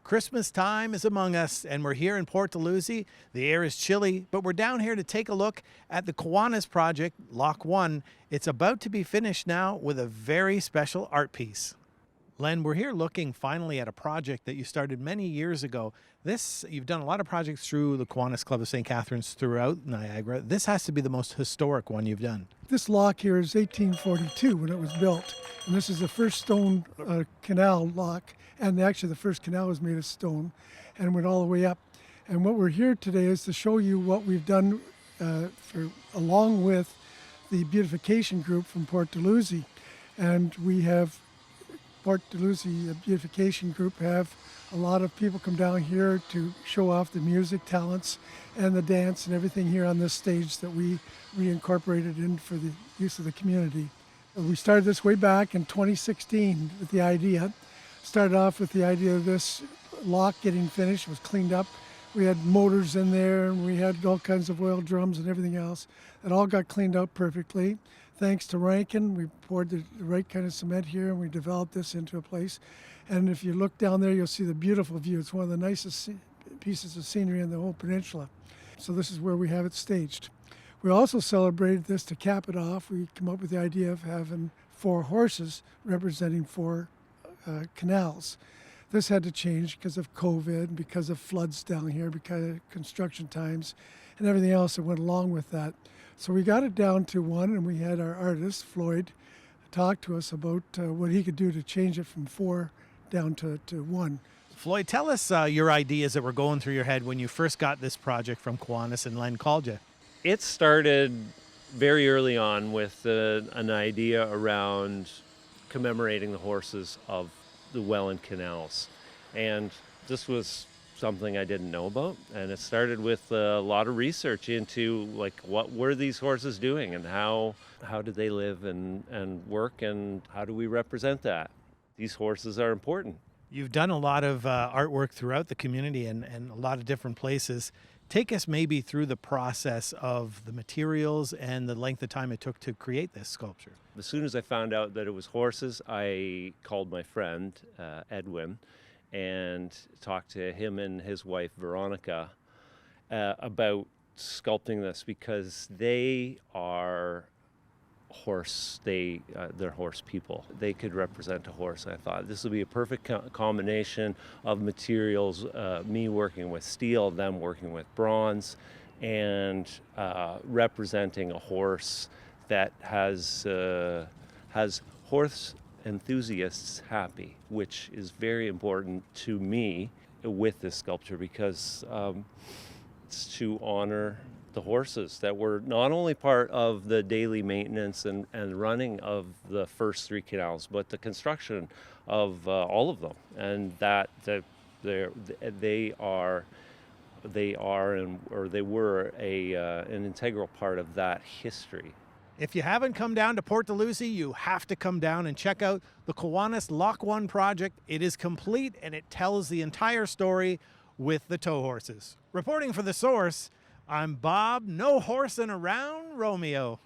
Christmas time is among us, and we're here in Port Dalhousie. The air is chilly, but we're down here to take a look at the Kiwanis project, Lock 1. It's about to be finished now with a very special art piece. Len, we're here looking finally at a project that you started many years ago. You've done a lot of projects through the Kiwanis Club of St. Catharines throughout Niagara. This has to be the most historic one you've done. This lock here is 1842 when it was built, and this is the first stone canal lock, and actually the first canal was made of stone and went all the way up. And what we're here today is to show you what we've done along with the beautification group from Port Dalhousie. And we have Port Dalhousie Beautification Group have a lot of people come down here to show off the music talents and the dance and everything here on this stage that we reincorporated in for the use of the community. We started this way back in 2016 with the idea. Started off with the idea of this lock getting finished, was cleaned up. We had motors in there and we had all kinds of oil drums and everything else. It all got cleaned out perfectly. Thanks to Rankin, we poured the right kind of cement here and we developed this into a place. And if you look down there, you'll see the beautiful view. It's one of the nicest pieces of scenery in the whole peninsula. So this is where we have it staged. We also celebrated this to cap it off. We come up with the idea of having 4 horses representing 4 canals. This had to change because of COVID, because of floods down here, because of construction times, and everything else that went along with that. So we got it down to 1, and we had our artist, Floyd, talk to us about what he could do to change it from 4 down to 1. Floyd, tell us your ideas that were going through your head when you first got this project from Kiwanis and Len called you. It started very early on with an idea around commemorating the horses of the Welland canals. And this was something I didn't know about, and it started with a lot of research into like what were these horses doing and how did they live and work, and how do we represent that? These horses are important. You've done a lot of artwork throughout the community and a lot of different places. Take us maybe through the process of the materials and the length of time it took to create this sculpture. As soon as I found out that it was horses, I called my friend Edwin and talked to him and his wife Veronica about sculpting this, because they are they're horse people. They could represent a horse. I thought this would be a perfect combination of materials, me working with steel, them working with bronze, and representing a horse that has horse enthusiasts happy, which is very important to me with this sculpture, because it's to honor the horses that were not only part of the daily maintenance and running of the first 3 canals, but the construction of all of them, and that they were an integral part of that history. If you haven't come down to Port Dalhousie, you have to come down and check out the Kiwanis Lock 1 project. It is complete and it tells the entire story with the tow horses. Reporting for The Source, I'm Bob No Horsing Around Romeo.